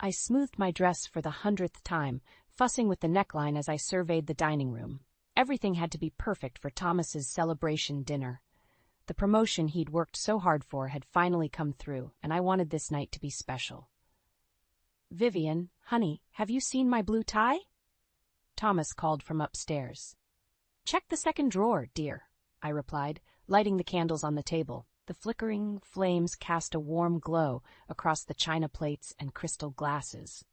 I smoothed my dress for the 100th time, fussing with the neckline as I surveyed the dining room. Everything had to be perfect for Thomas's celebration dinner. The promotion he'd worked so hard for had finally come through, and I wanted this night to be special. "Vivian, honey, have you seen my blue tie?" Thomas called from upstairs. "Check the second drawer, dear," I replied, lighting the candles on the table. The flickering flames cast a warm glow across the china plates and crystal glasses.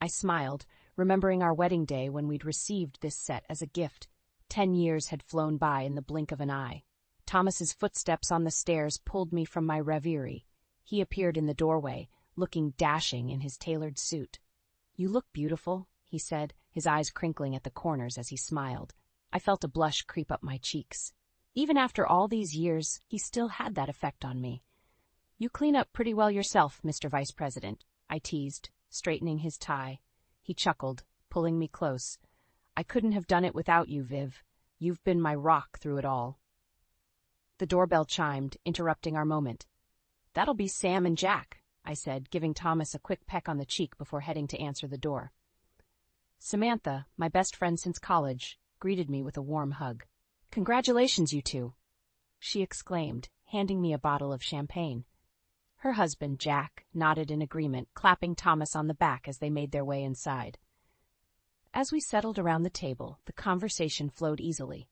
I smiled, remembering our wedding day when we'd received this set as a gift. 10 years had flown by in the blink of an eye. Thomas's footsteps on the stairs pulled me from my reverie. He appeared in the doorway, looking dashing in his tailored suit. "You look beautiful," he said, his eyes crinkling at the corners as he smiled. I felt a blush creep up my cheeks. Even after all these years, he still had that effect on me. "You clean up pretty well yourself, Mr. Vice President," I teased, straightening his tie. He chuckled, pulling me close. "I couldn't have done it without you, Viv. You've been my rock through it all." The doorbell chimed, interrupting our moment. "That'll be Sam and Jack," I said, giving Thomas a quick peck on the cheek before heading to answer the door. Samantha, my best friend since college, greeted me with a warm hug. "Congratulations, you two," she exclaimed, handing me a bottle of champagne. Her husband, Jack, nodded in agreement, clapping Thomas on the back as they made their way inside. As we settled around the table, the conversation flowed easily.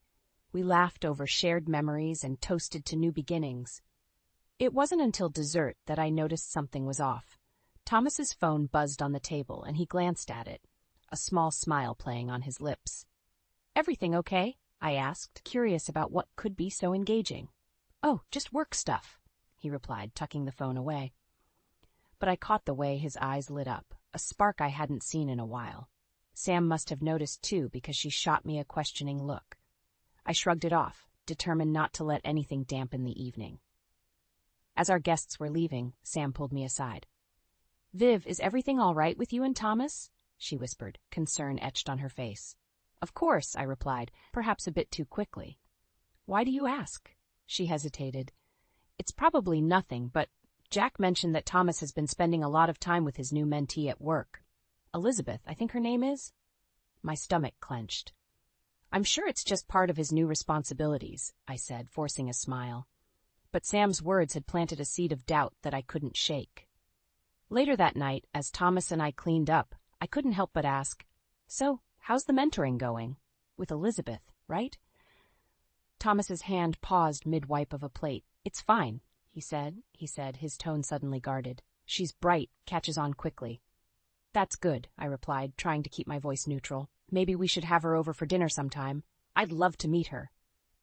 We laughed over shared memories and toasted to new beginnings. It wasn't until dessert that I noticed something was off. Thomas's phone buzzed on the table, and he glanced at it, a small smile playing on his lips. "Everything okay?" I asked, curious about what could be so engaging. "Oh, just work stuff," he replied, tucking the phone away. But I caught the way his eyes lit up, a spark I hadn't seen in a while. Sam must have noticed too, because she shot me a questioning look. I shrugged it off, determined not to let anything dampen the evening. As our guests were leaving, Sam pulled me aside. "Viv, is everything all right with you and Thomas?" she whispered, concern etched on her face. "Of course," I replied, perhaps a bit too quickly. "Why do you ask?" She hesitated. "It's probably nothing, but Jack mentioned that Thomas has been spending a lot of time with his new mentee at work. Elizabeth, I think her name is?" My stomach clenched. "I'm sure it's just part of his new responsibilities," I said, forcing a smile. But Sam's words had planted a seed of doubt that I couldn't shake. Later that night, as Thomas and I cleaned up, I couldn't help but ask, "So, how's the mentoring going? With Elizabeth, right?" Thomas's hand paused mid-wipe of a plate. "It's fine," he said, his tone suddenly guarded. "She's bright, catches on quickly." "That's good," I replied, trying to keep my voice neutral. "Maybe we should have her over for dinner sometime. I'd love to meet her."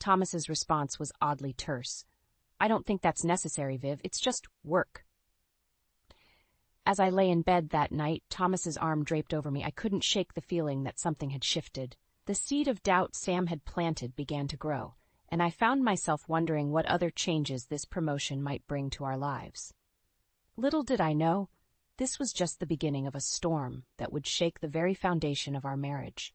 Thomas's response was oddly terse. "I don't think that's necessary, Viv. It's just work." As I lay in bed that night, Thomas's arm draped over me. I couldn't shake the feeling that something had shifted. The seed of doubt Sam had planted began to grow, and I found myself wondering what other changes this promotion might bring to our lives. Little did I know, this was just the beginning of a storm that would shake the very foundation of our marriage.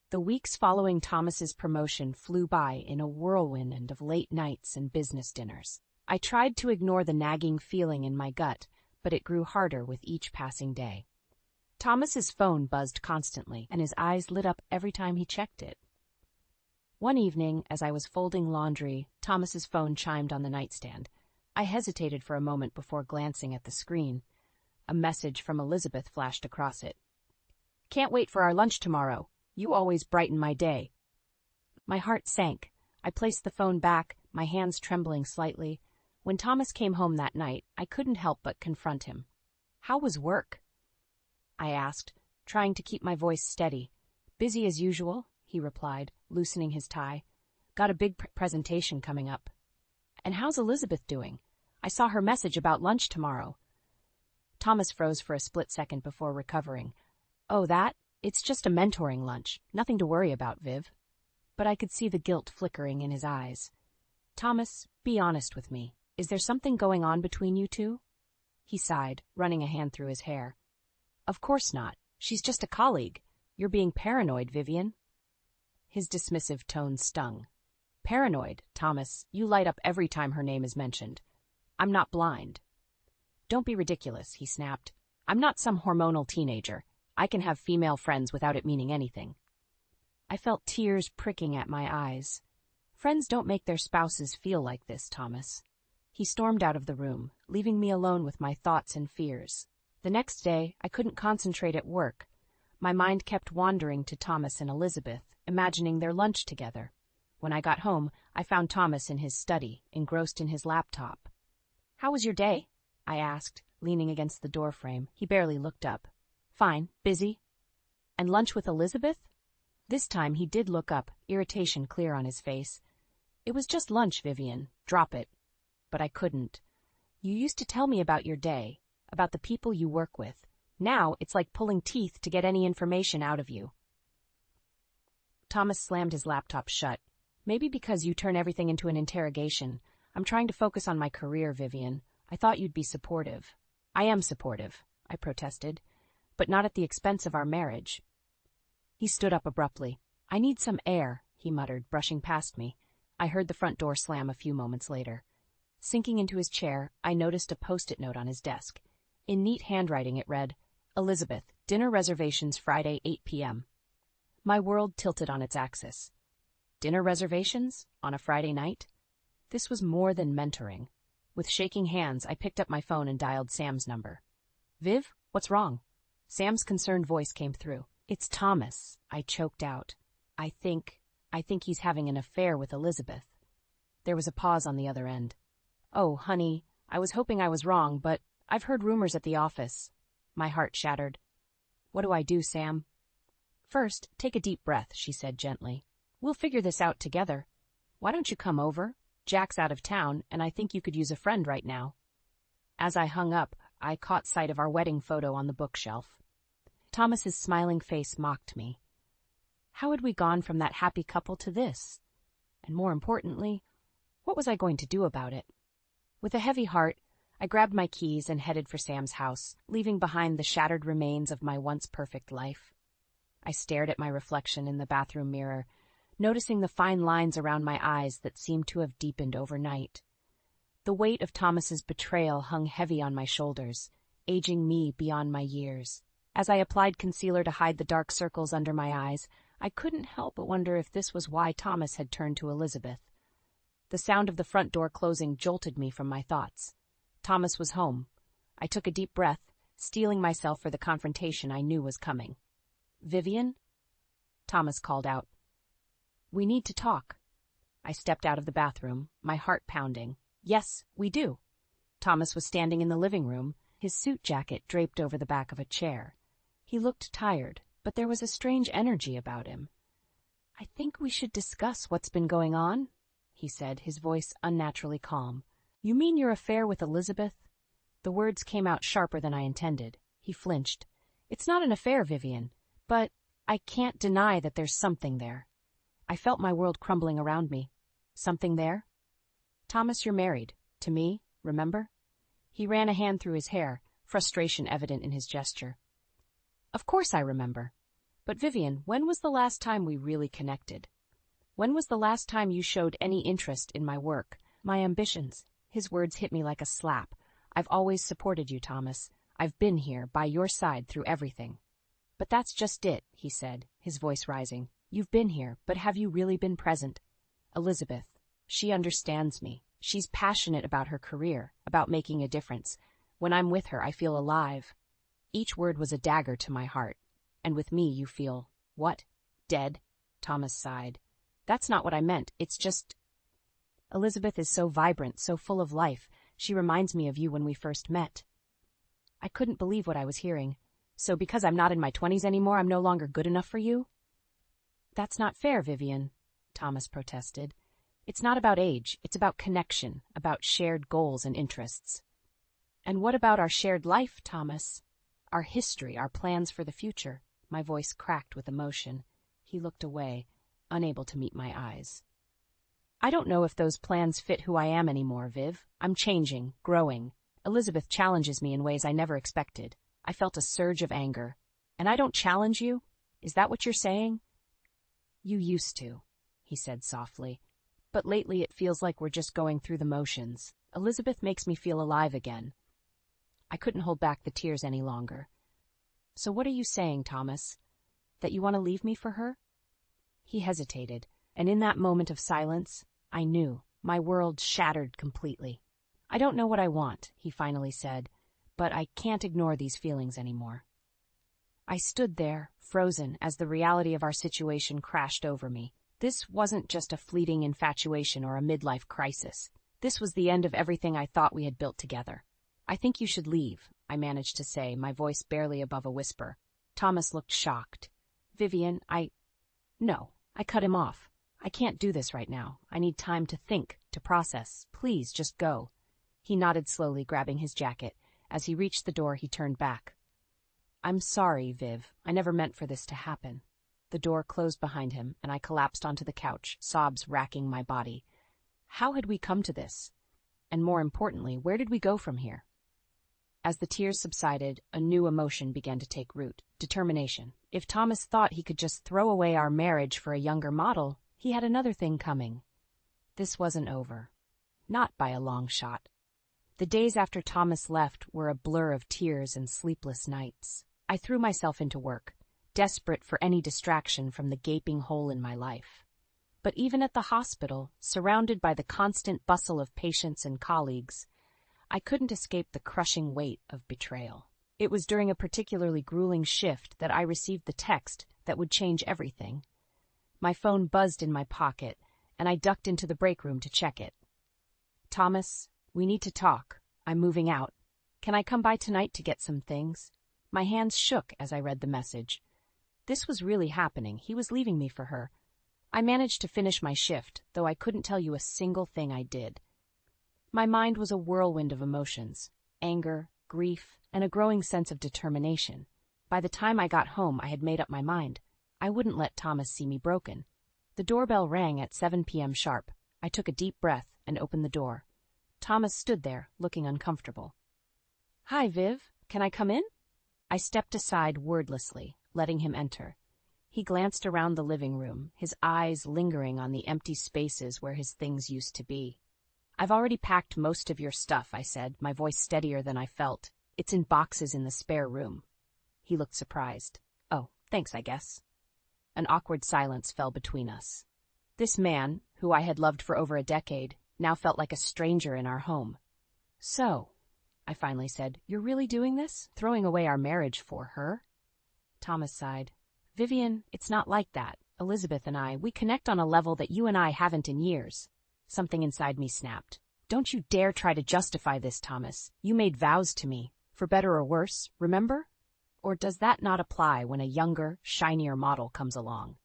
The weeks following Thomas's promotion flew by in a whirlwind of late nights and business dinners. I tried to ignore the nagging feeling in my gut, but it grew harder with each passing day. Thomas's phone buzzed constantly, and his eyes lit up every time he checked it. One evening, as I was folding laundry, Thomas's phone chimed on the nightstand. I hesitated for a moment before glancing at the screen. A message from Elizabeth flashed across it. "Can't wait for our lunch tomorrow. You always brighten my day." My heart sank. I placed the phone back, my hands trembling slightly. When Thomas came home that night, I couldn't help but confront him. "How was work?" I asked, trying to keep my voice steady. "Busy as usual," he replied, loosening his tie. "Got a big presentation coming up." "And how's Elizabeth doing? I saw her message about lunch tomorrow." Thomas froze for a split second before recovering. "Oh, that? It's just a mentoring lunch. Nothing to worry about, Viv." But I could see the guilt flickering in his eyes. "Thomas, be honest with me. Is there something going on between you two?" He sighed, running a hand through his hair. "Of course not. She's just a colleague. You're being paranoid, Vivian." His dismissive tone stung. "Paranoid, Thomas, you light up every time her name is mentioned. I'm not blind." "Don't be ridiculous," he snapped. I'm not some hormonal teenager. I can have female friends without it meaning anything. I felt tears pricking at my eyes. Friends don't make their spouses feel like this, Thomas. He stormed out of the room, leaving me alone with my thoughts and fears. The next day, I couldn't concentrate at work. My mind kept wandering to Thomas and Elizabeth, imagining their lunch together. When I got home, I found Thomas in his study, engrossed in his laptop. "How was your day?" I asked, leaning against the doorframe. He barely looked up. "Fine. Busy?" "And lunch with Elizabeth?" This time he did look up, irritation clear on his face. "It was just lunch, Vivian. Drop it." But I couldn't. "You used to tell me about your day, about the people you work with. Now it's like pulling teeth to get any information out of you." Thomas slammed his laptop shut. "Maybe because you turn everything into an interrogation. I'm trying to focus on my career, Vivian. I thought you'd be supportive." "I am supportive," I protested, "but not at the expense of our marriage." He stood up abruptly. "I need some air," he muttered, brushing past me. I heard the front door slam a few moments later. Sinking into his chair, I noticed a post-it note on his desk. In neat handwriting it read, "Elizabeth, dinner reservations Friday, 8 p.m. My world tilted on its axis. Dinner reservations? On a Friday night? This was more than mentoring. With shaking hands, I picked up my phone and dialed Sam's number. "Viv, what's wrong?" Sam's concerned voice came through. "It's Thomas," I choked out. I think he's having an affair with Elizabeth." There was a pause on the other end. "Oh, honey, I was hoping I was wrong, but I've heard rumors at the office." My heart shattered. "What do I do, Sam?" "First, take a deep breath," she said gently. "We'll figure this out together. Why don't you come over? Jack's out of town, and I think you could use a friend right now." As I hung up, I caught sight of our wedding photo on the bookshelf. Thomas's smiling face mocked me. How had we gone from that happy couple to this? And more importantly, what was I going to do about it? With a heavy heart, I grabbed my keys and headed for Sam's house, leaving behind the shattered remains of my once perfect life. I stared at my reflection in the bathroom mirror, noticing the fine lines around my eyes that seemed to have deepened overnight. The weight of Thomas's betrayal hung heavy on my shoulders, aging me beyond my years. As I applied concealer to hide the dark circles under my eyes, I couldn't help but wonder if this was why Thomas had turned to Elizabeth. The sound of the front door closing jolted me from my thoughts. Thomas was home. I took a deep breath, steeling myself for the confrontation I knew was coming. "Vivian?" Thomas called out. "We need to talk." I stepped out of the bathroom, my heart pounding. "Yes, we do." Thomas was standing in the living room, his suit jacket draped over the back of a chair. He looked tired, but there was a strange energy about him. "I think we should discuss what's been going on," he said, his voice unnaturally calm. "You mean your affair with Elizabeth?" The words came out sharper than I intended. He flinched. "It's not an affair, Vivian, but I can't deny that there's something there." I felt my world crumbling around me. "Something there?" "Thomas, you're married. To me, remember?" He ran a hand through his hair, frustration evident in his gesture. "Of course I remember. But Vivian, when was the last time we really connected? When was the last time you showed any interest in my work, my ambitions?" His words hit me like a slap. "I've always supported you, Thomas. I've been here, by your side, through everything." "But that's just it," he said, his voice rising. "You've been here, but have you really been present? Elizabeth, she understands me. She's passionate about her career, about making a difference. When I'm with her, I feel alive." Each word was a dagger to my heart. "And with me, you feel, what? Dead?" Thomas sighed. "That's not what I meant. It's just... Elizabeth is so vibrant, so full of life. She reminds me of you when we first met." I couldn't believe what I was hearing. "So because I'm not in my 20s anymore, I'm no longer good enough for you?" "That's not fair, Vivian," Thomas protested. "It's not about age. It's about connection, about shared goals and interests." "And what about our shared life, Thomas? Our history, our plans for the future?" My voice cracked with emotion. He looked away, unable to meet my eyes. "I don't know if those plans fit who I am anymore, Viv. I'm changing, growing. Elizabeth challenges me in ways I never expected." I felt a surge of anger. "And I don't challenge you? Is that what you're saying?" "You used to," he said softly. "But lately it feels like we're just going through the motions. Elizabeth makes me feel alive again." I couldn't hold back the tears any longer. So what are you saying, Thomas? That you want to leave me for her? He hesitated, and in that moment of silence, I knew my world shattered completely. I don't know what I want, he finally said, but I can't ignore these feelings anymore. I stood there, frozen, as the reality of our situation crashed over me. This wasn't just a fleeting infatuation or a midlife crisis. This was the end of everything I thought we had built together. I think you should leave, I managed to say, my voice barely above a whisper. Thomas looked shocked. Vivian, No, I cut him off. I can't do this right now. I need time to think, to process. Please, just go. He nodded slowly, grabbing his jacket. As he reached the door, he turned back. I'm sorry, Viv. I never meant for this to happen. The door closed behind him, and I collapsed onto the couch, sobs racking my body. How had we come to this? And more importantly, where did we go from here? As the tears subsided, a new emotion began to take root: determination. If Thomas thought he could just throw away our marriage for a younger model, he had another thing coming. This wasn't over. Not by a long shot. The days after Thomas left were a blur of tears and sleepless nights. I threw myself into work, desperate for any distraction from the gaping hole in my life. But even at the hospital, surrounded by the constant bustle of patients and colleagues, I couldn't escape the crushing weight of betrayal. It was during a particularly grueling shift that I received the text that would change everything. My phone buzzed in my pocket, and I ducked into the break room to check it. Thomas, we need to talk. I'm moving out. Can I come by tonight to get some things? My hands shook as I read the message. This was really happening. He was leaving me for her. I managed to finish my shift, though I couldn't tell you a single thing I did. My mind was a whirlwind of emotions: anger, grief, and a growing sense of determination. By the time I got home, I had made up my mind. I wouldn't let Thomas see me broken. The doorbell rang at 7 p.m. sharp. I took a deep breath and opened the door. Thomas stood there, looking uncomfortable. Hi, Viv. Can I come in? I stepped aside wordlessly, letting him enter. He glanced around the living room, his eyes lingering on the empty spaces where his things used to be. I've already packed most of your stuff, I said, my voice steadier than I felt. It's in boxes in the spare room. He looked surprised. Oh, thanks, I guess. An awkward silence fell between us. This man, who I had loved for over a decade, now felt like a stranger in our home. So, I finally said, you're really doing this? Throwing away our marriage for her? Thomas sighed. Vivian, it's not like that. Elizabeth and I, we connect on a level that you and I haven't in years. Something inside me snapped. Don't you dare try to justify this, Thomas. You made vows to me, for better or worse, remember? Or does that not apply when a younger, shinier model comes along?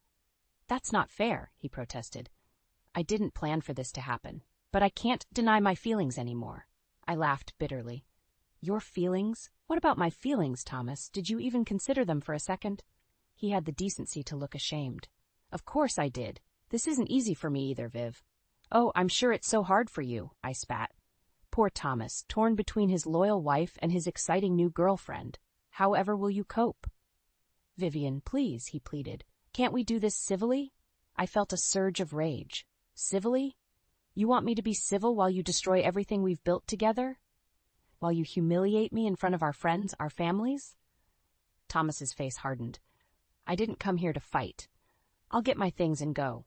That's not fair, he protested. I didn't plan for this to happen, but I can't deny my feelings anymore. I laughed bitterly. Your feelings? What about my feelings, Thomas? Did you even consider them for a second? He had the decency to look ashamed. Of course I did. This isn't easy for me either, Viv. Oh, I'm sure it's so hard for you, I spat. Poor Thomas, torn between his loyal wife and his exciting new girlfriend. However will you cope? Vivian, please, he pleaded. Can't we do this civilly? I felt a surge of rage. Civilly? You want me to be civil while you destroy everything we've built together? While you humiliate me in front of our friends, our families? Thomas's face hardened. I didn't come here to fight. I'll get my things and go.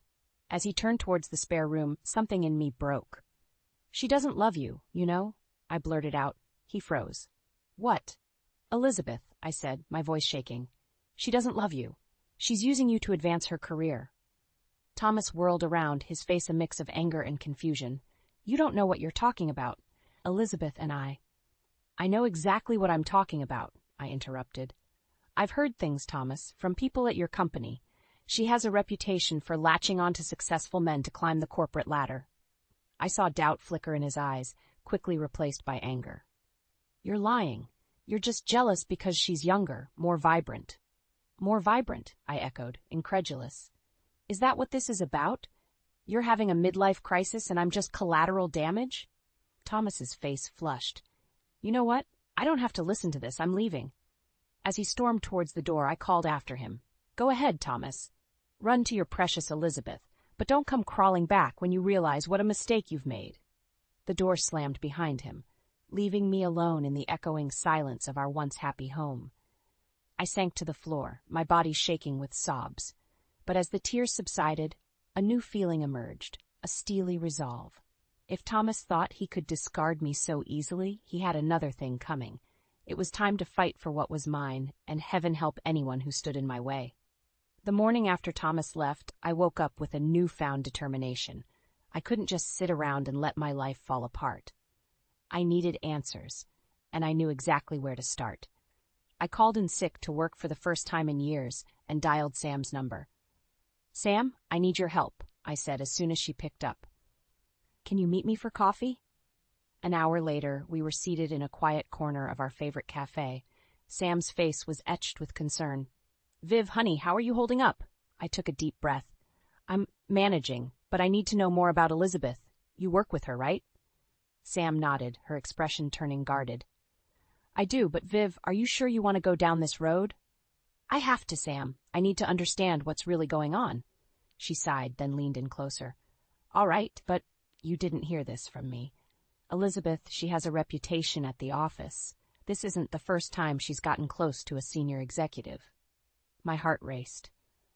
As he turned towards the spare room, something in me broke. She doesn't love you, you know, I blurted out. He froze. What? Elizabeth, I said, my voice shaking. She doesn't love you. She's using you to advance her career. Thomas whirled around, his face a mix of anger and confusion. You don't know what you're talking about. Elizabeth and I know exactly what I'm talking about, I interrupted. I've heard things, Thomas, from people at your company. She has a reputation for latching on to successful men to climb the corporate ladder. I saw doubt flicker in his eyes, quickly replaced by anger. You're lying. You're just jealous because she's younger, more vibrant. More vibrant, I echoed, incredulous. Is that what this is about? You're having a midlife crisis and I'm just collateral damage? Thomas's face flushed. You know what? I don't have to listen to this. I'm leaving. As he stormed towards the door, I called after him. Go ahead, Thomas. Run to your precious Elizabeth, but don't come crawling back when you realize what a mistake you've made. The door slammed behind him. leaving me alone in the echoing silence of our once happy home. I sank to the floor, my body shaking with sobs. But as the tears subsided, a new feeling emerged, a steely resolve. If Thomas thought he could discard me so easily, he had another thing coming. It was time to fight for what was mine, and heaven help anyone who stood in my way. The morning after Thomas left, I woke up with a newfound determination. I couldn't just sit around and let my life fall apart. I needed answers, and I knew exactly where to start. I called in sick to work for the first time in years and dialed Sam's number. "Sam, I need your help," I said as soon as she picked up. "Can you meet me for coffee?" An hour later, we were seated in a quiet corner of our favorite cafe. Sam's face was etched with concern. "Viv, honey, how are you holding up?" I took a deep breath. "I'm managing, but I need to know more about Elizabeth. You work with her, right?" Sam nodded, her expression turning guarded. "I do, but Viv, are you sure you want to go down this road?" "I have to, Sam. I need to understand what's really going on." She sighed, then leaned in closer. "All right, but you didn't hear this from me. Elizabeth, she has a reputation at the office. This isn't the first time she's gotten close to a senior executive." My heart raced.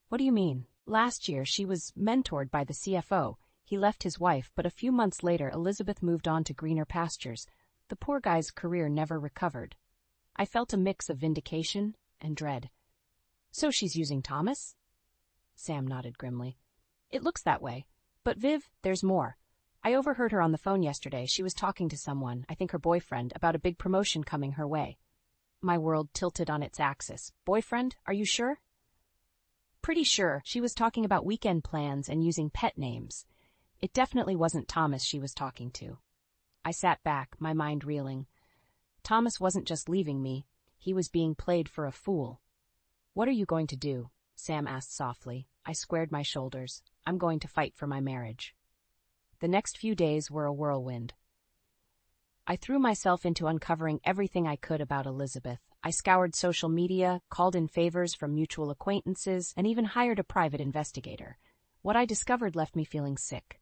"What do you mean?" "Last year, she was mentored by the CFO. He left his wife, but a few months later, Elizabeth moved on to greener pastures. The poor guy's career never recovered." I felt a mix of vindication and dread. "So she's using Thomas?" Sam nodded grimly. "It looks that way. But Viv, there's more. I overheard her on the phone yesterday. She was talking to someone, I think her boyfriend, about a big promotion coming her way." My world tilted on its axis. "Boyfriend? Are you sure?" "Pretty sure. She was talking about weekend plans and using pet names. It definitely wasn't Thomas she was talking to." I sat back, my mind reeling. Thomas wasn't just leaving me. He was being played for a fool. "What are you going to do?" Sam asked softly. I squared my shoulders. "I'm going to fight for my marriage." The next few days were a whirlwind. I threw myself into uncovering everything I could about Elizabeth. I scoured social media, called in favors from mutual acquaintances, and even hired a private investigator. What I discovered left me feeling sick.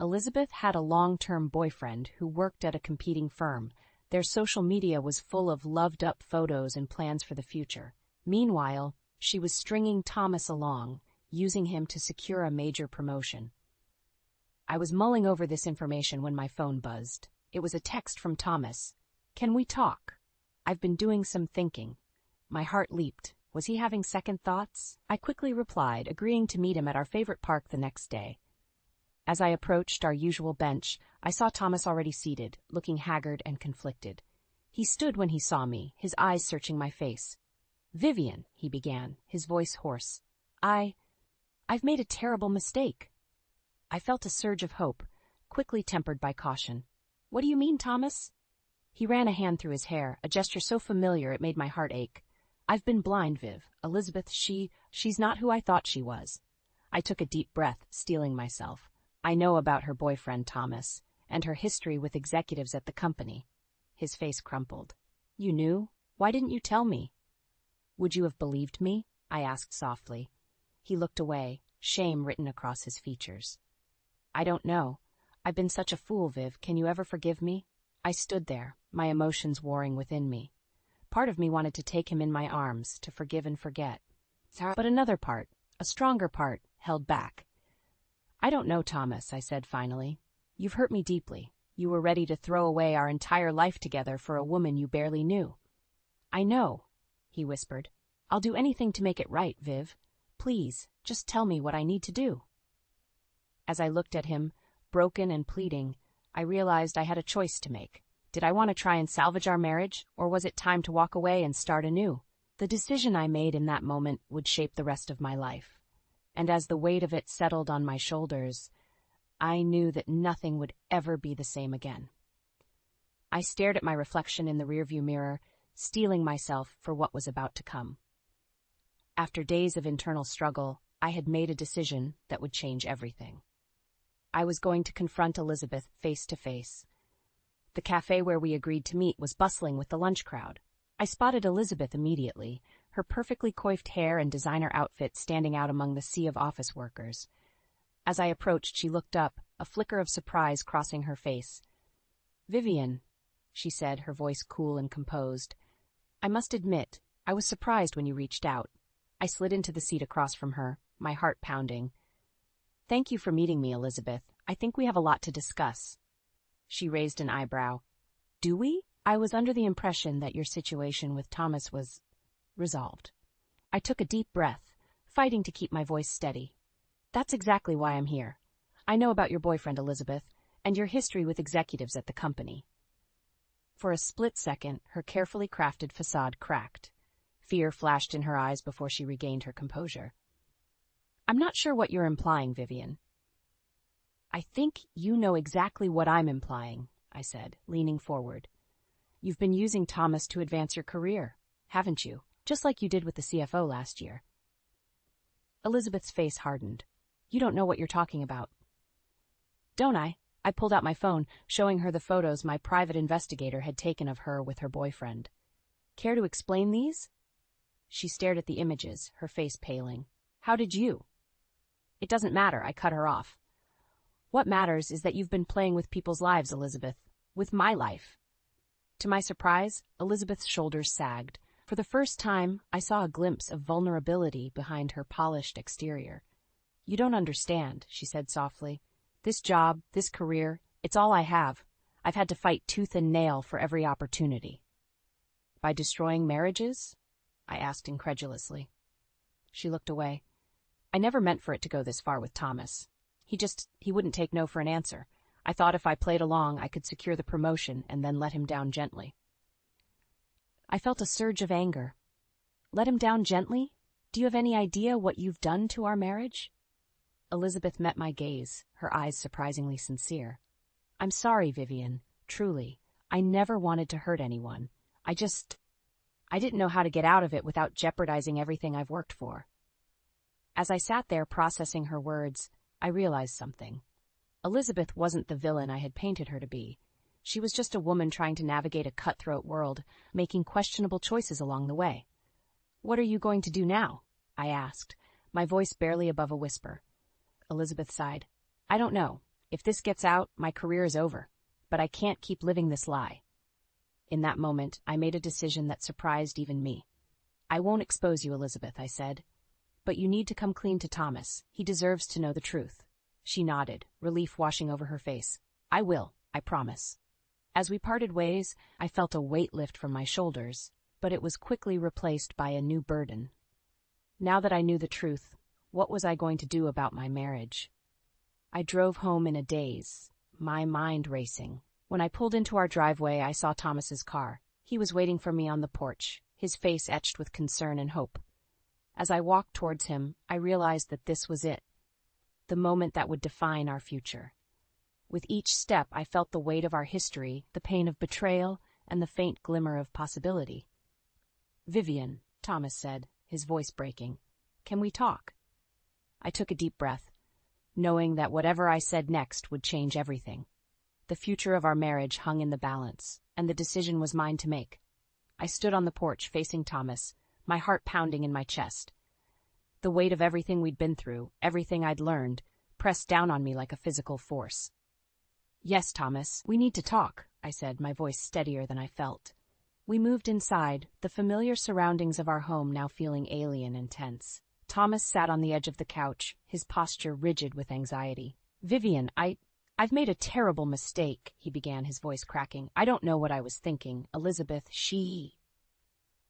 Elizabeth had a long-term boyfriend who worked at a competing firm. Their social media was full of loved-up photos and plans for the future. Meanwhile, she was stringing Thomas along, using him to secure a major promotion. I was mulling over this information when my phone buzzed. It was a text from Thomas. "Can we talk? I've been doing some thinking." My heart leaped. Was he having second thoughts? I quickly replied, agreeing to meet him at our favorite park the next day. As I approached our usual bench, I saw Thomas already seated, looking haggard and conflicted. He stood when he saw me, his eyes searching my face. "Vivian," he began, his voice hoarse. I've made a terrible mistake." I felt a surge of hope, quickly tempered by caution. "What do you mean, Thomas?" He ran a hand through his hair, a gesture so familiar it made my heart ache. "I've been blind, Viv. Elizabeth, she's not who I thought she was." I took a deep breath, steeling myself. "I know about her boyfriend, Thomas, and her history with executives at the company." His face crumpled. "You knew? Why didn't you tell me?" "Would you have believed me?" I asked softly. He looked away, shame written across his features. "I don't know. I've been such a fool, Viv. Can you ever forgive me?" I stood there, my emotions warring within me. Part of me wanted to take him in my arms, to forgive and forget. But another part, a stronger part, held back. "I don't know, Thomas," I said finally. "You've hurt me deeply. You were ready to throw away our entire life together for a woman you barely knew." "I know," he whispered. "I'll do anything to make it right, Viv. Please, just tell me what I need to do." As I looked at him, broken and pleading, I realized I had a choice to make. Did I want to try and salvage our marriage, or was it time to walk away and start anew? The decision I made in that moment would shape the rest of my life. And as the weight of it settled on my shoulders, I knew that nothing would ever be the same again. I stared at my reflection in the rearview mirror, steeling myself for what was about to come. After days of internal struggle, I had made a decision that would change everything. I was going to confront Elizabeth face to face. The cafe where we agreed to meet was bustling with the lunch crowd. I spotted Elizabeth immediately, her perfectly coiffed hair and designer outfit standing out among the sea of office workers. As I approached, she looked up, a flicker of surprise crossing her face. "Vivian," she said, her voice cool and composed. I must admit, I was surprised when you reached out. I slid into the seat across from her, my heart pounding. Thank you for meeting me, Elizabeth. I think we have a lot to discuss. She raised an eyebrow. Do we? I was under the impression that your situation with Thomas was resolved. I took a deep breath, fighting to keep my voice steady. That's exactly why I'm here. I know about your boyfriend, Elizabeth, and your history with executives at the company. For a split second, her carefully crafted facade cracked. Fear flashed in her eyes before she regained her composure. I'm not sure what you're implying, Vivian. I think you know exactly what I'm implying, I said, leaning forward. You've been using Thomas to advance your career, haven't you? Just like you did with the CFO last year. Elizabeth's face hardened. You don't know what you're talking about. Don't I? I pulled out my phone, showing her the photos my private investigator had taken of her with her boyfriend. Care to explain these? She stared at the images, her face paling. How did you? It doesn't matter, I cut her off. What matters is that you've been playing with people's lives, Elizabeth. With my life. To my surprise, Elizabeth's shoulders sagged. For the first time, I saw a glimpse of vulnerability behind her polished exterior. You don't understand, she said softly. This job, this career, it's all I have. I've had to fight tooth and nail for every opportunity. By destroying marriages? I asked incredulously. She looked away. I never meant for it to go this far with Thomas. He wouldn't take no for an answer. I thought if I played along, I could secure the promotion and then let him down gently. I felt a surge of anger. Let him down gently? Do you have any idea what you've done to our marriage? Elizabeth met my gaze, her eyes surprisingly sincere. I'm sorry, Vivian. Truly. I never wanted to hurt anyone. I didn't know how to get out of it without jeopardizing everything I've worked for. As I sat there processing her words, I realized something. Elizabeth wasn't the villain I had painted her to be. She was just a woman trying to navigate a cutthroat world, making questionable choices along the way. What are you going to do now? I asked, my voice barely above a whisper. Elizabeth sighed. I don't know. If this gets out, my career is over. But I can't keep living this lie. In that moment, I made a decision that surprised even me. I won't expose you, Elizabeth, I said. But you need to come clean to Thomas. He deserves to know the truth. She nodded, relief washing over her face. I will, I promise. As we parted ways, I felt a weight lift from my shoulders, but it was quickly replaced by a new burden. Now that I knew the truth, what was I going to do about my marriage? I drove home in a daze, my mind racing. When I pulled into our driveway, I saw Thomas's car. He was waiting for me on the porch, his face etched with concern and hope. As I walked towards him, I realized that this was it, the moment that would define our future. With each step, I felt the weight of our history, the pain of betrayal, and the faint glimmer of possibility. Vivian, Thomas said, his voice breaking, can we talk? I took a deep breath, knowing that whatever I said next would change everything. The future of our marriage hung in the balance, and the decision was mine to make. I stood on the porch facing Thomas, my heart pounding in my chest. The weight of everything we'd been through, everything I'd learned, pressed down on me like a physical force. Yes, Thomas, we need to talk, I said, my voice steadier than I felt. We moved inside, the familiar surroundings of our home now feeling alien and tense. Thomas sat on the edge of the couch, his posture rigid with anxiety. Vivian, I've made a terrible mistake, he began, his voice cracking. I don't know what I was thinking. Elizabeth,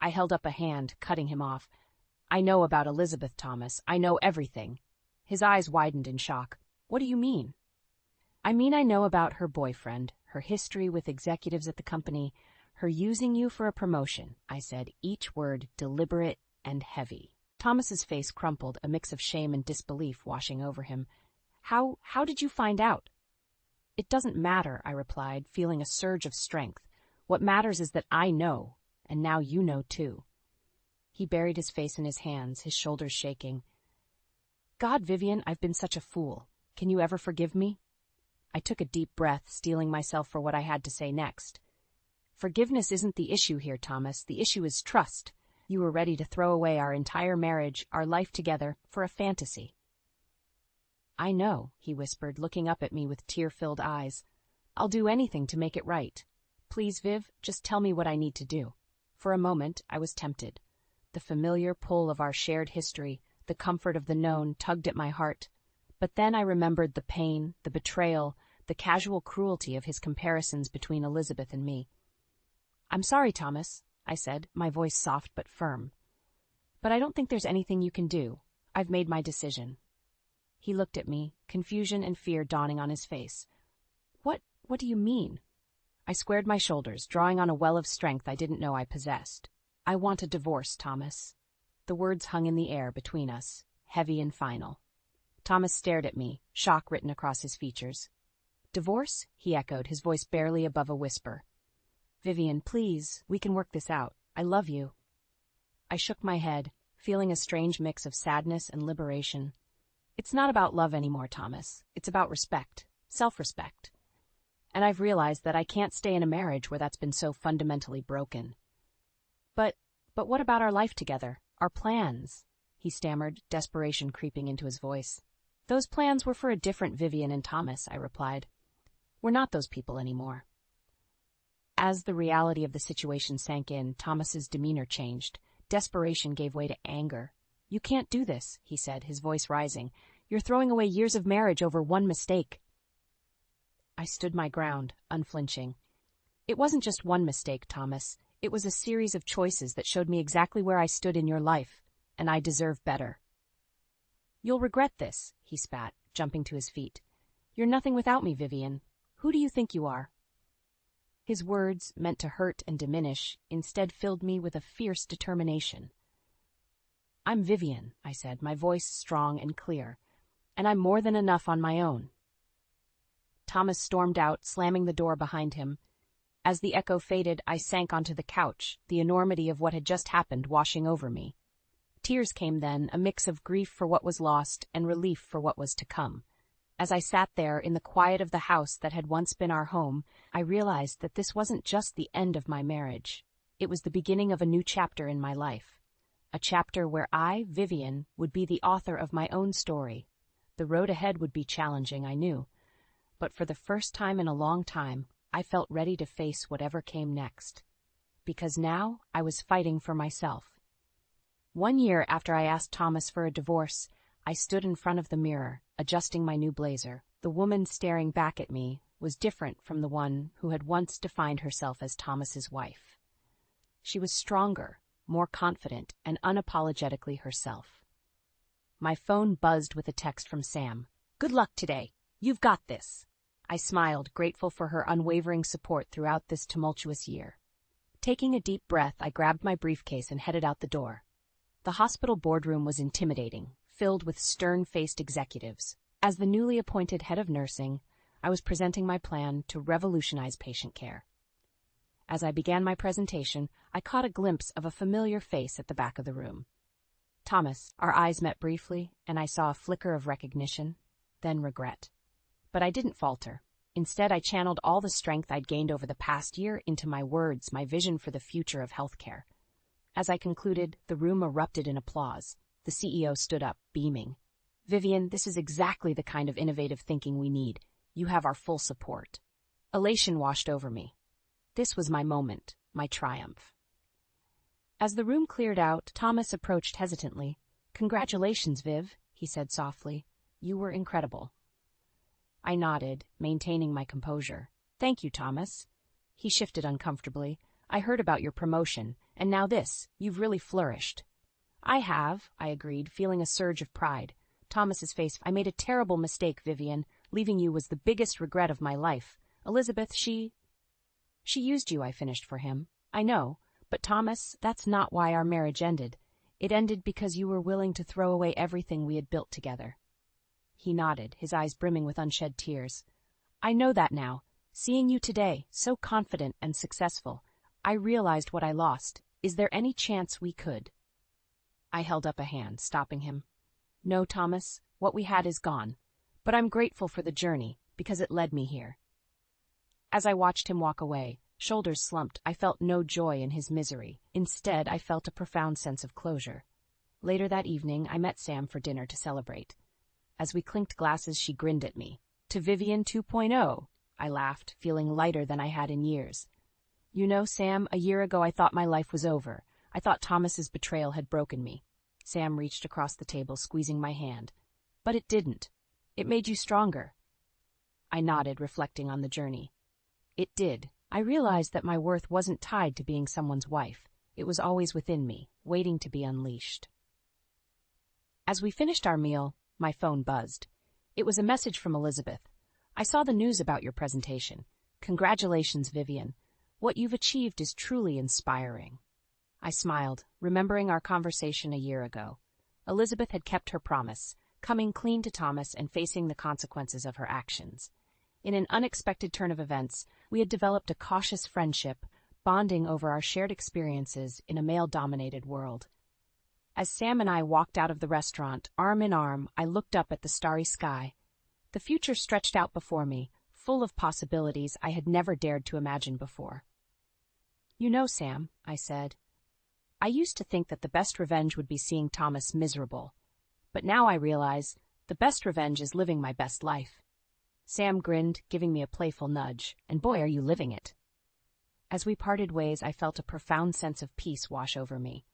I held up a hand, cutting him off. I know about Elizabeth, Thomas. I know everything. His eyes widened in shock. What do you mean? I mean I know about her boyfriend, her history with executives at the company, her using you for a promotion, I said, each word deliberate and heavy. Thomas's face crumpled, a mix of shame and disbelief washing over him. How did you find out? It doesn't matter, I replied, feeling a surge of strength. What matters is that I know, and now you know too. He buried his face in his hands, his shoulders shaking. God, Vivian, I've been such a fool. Can you ever forgive me? I took a deep breath, steeling myself for what I had to say next. Forgiveness isn't the issue here, Thomas. The issue is trust. You were ready to throw away our entire marriage, our life together, for a fantasy. I know, he whispered, looking up at me with tear-filled eyes. I'll do anything to make it right. Please, Viv, just tell me what I need to do. For a moment, I was tempted. The familiar pull of our shared history, the comfort of the known, tugged at my heart. But then I remembered the pain, the betrayal, the casual cruelty of his comparisons between Elizabeth and me. I'm sorry, Thomas, I said, my voice soft but firm. But I don't think there's anything you can do. I've made my decision. He looked at me, confusion and fear dawning on his face. What do you mean? I squared my shoulders, drawing on a well of strength I didn't know I possessed. I want a divorce, Thomas. The words hung in the air between us, heavy and final. Thomas stared at me, shock written across his features. Divorce? He echoed, his voice barely above a whisper. Vivian, please, we can work this out. I love you. I shook my head, feeling a strange mix of sadness and liberation. It's not about love anymore, Thomas. It's about respect, self-respect. And I've realized that I can't stay in a marriage where that's been so fundamentally broken. But what about our life together? Our plans? He stammered, desperation creeping into his voice. Those plans were for a different Vivian and Thomas, I replied. We're not those people anymore. As the reality of the situation sank in, Thomas's demeanor changed. Desperation gave way to anger. You can't do this, he said, his voice rising. You're throwing away years of marriage over one mistake. I stood my ground, unflinching. It wasn't just one mistake, Thomas. It was a series of choices that showed me exactly where I stood in your life, and I deserve better. You'll regret this, he spat, jumping to his feet. You're nothing without me, Vivian. Who do you think you are? His words, meant to hurt and diminish, instead filled me with a fierce determination. I'm Vivian, I said, my voice strong and clear, and I'm more than enough on my own. Thomas stormed out, slamming the door behind him. As the echo faded, I sank onto the couch, the enormity of what had just happened washing over me. Tears came then, a mix of grief for what was lost and relief for what was to come. As I sat there in the quiet of the house that had once been our home, I realized that this wasn't just the end of my marriage. It was the beginning of a new chapter in my life. A chapter where I, Vivian, would be the author of my own story. The road ahead would be challenging, I knew. But for the first time in a long time, I felt ready to face whatever came next. Because now I was fighting for myself. 1 year after I asked Thomas for a divorce, I stood in front of the mirror, adjusting my new blazer. The woman staring back at me was different from the one who had once defined herself as Thomas's wife. She was stronger, more confident, and unapologetically herself. My phone buzzed with a text from Sam. Good luck today. You've got this. I smiled, grateful for her unwavering support throughout this tumultuous year. Taking a deep breath, I grabbed my briefcase and headed out the door. The hospital boardroom was intimidating, filled with stern-faced executives. As the newly appointed head of nursing, I was presenting my plan to revolutionize patient care. As I began my presentation, I caught a glimpse of a familiar face at the back of the room. Thomas. Our eyes met briefly, and I saw a flicker of recognition, then regret. But I didn't falter. Instead, I channeled all the strength I'd gained over the past year into my words, my vision for the future of healthcare. As I concluded, the room erupted in applause. The CEO stood up, beaming. Vivian, this is exactly the kind of innovative thinking we need. You have our full support. Elation washed over me. This was my moment, my triumph. As the room cleared out, Thomas approached hesitantly. Congratulations, Viv, he said softly. You were incredible. I nodded, maintaining my composure. Thank you, Thomas. He shifted uncomfortably. I heard about your promotion, and now this. You've really flourished. I have, I agreed, feeling a surge of pride. Thomas's face. I made a terrible mistake, Vivian. Leaving you was the biggest regret of my life. Elizabeth, she used you, I finished for him. I know, but Thomas, that's not why our marriage ended. It ended because you were willing to throw away everything we had built together. He nodded, his eyes brimming with unshed tears. I know that now. Seeing you today, so confident and successful, I realized what I lost. Is there any chance we could? I held up a hand, stopping him. No, Thomas, what we had is gone. But I'm grateful for the journey, because it led me here. As I watched him walk away, shoulders slumped, I felt no joy in his misery. Instead, I felt a profound sense of closure. Later that evening, I met Sam for dinner to celebrate. As we clinked glasses, she grinned at me. To Vivian 2.0, I laughed, feeling lighter than I had in years. You know, Sam, a year ago I thought my life was over. I thought Thomas's betrayal had broken me. Sam reached across the table, squeezing my hand. But it didn't. It made you stronger. I nodded, reflecting on the journey. It did. I realized that my worth wasn't tied to being someone's wife. It was always within me, waiting to be unleashed. As we finished our meal, my phone buzzed. It was a message from Elizabeth. I saw the news about your presentation. Congratulations, Vivian. What you've achieved is truly inspiring. I smiled, remembering our conversation a year ago. Elizabeth had kept her promise, coming clean to Thomas and facing the consequences of her actions. In an unexpected turn of events, we had developed a cautious friendship, bonding over our shared experiences in a male-dominated world. As Sam and I walked out of the restaurant, arm in arm, I looked up at the starry sky. The future stretched out before me, full of possibilities I had never dared to imagine before. You know, Sam, I said, I used to think that the best revenge would be seeing Thomas miserable. But now I realize the best revenge is living my best life. Sam grinned, giving me a playful nudge, and boy, are you living it. As we parted ways, I felt a profound sense of peace wash over me.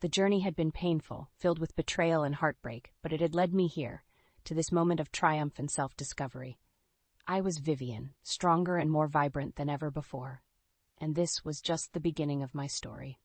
The journey had been painful, filled with betrayal and heartbreak, but it had led me here, to this moment of triumph and self-discovery. I was Vivian, stronger and more vibrant than ever before. And this was just the beginning of my story.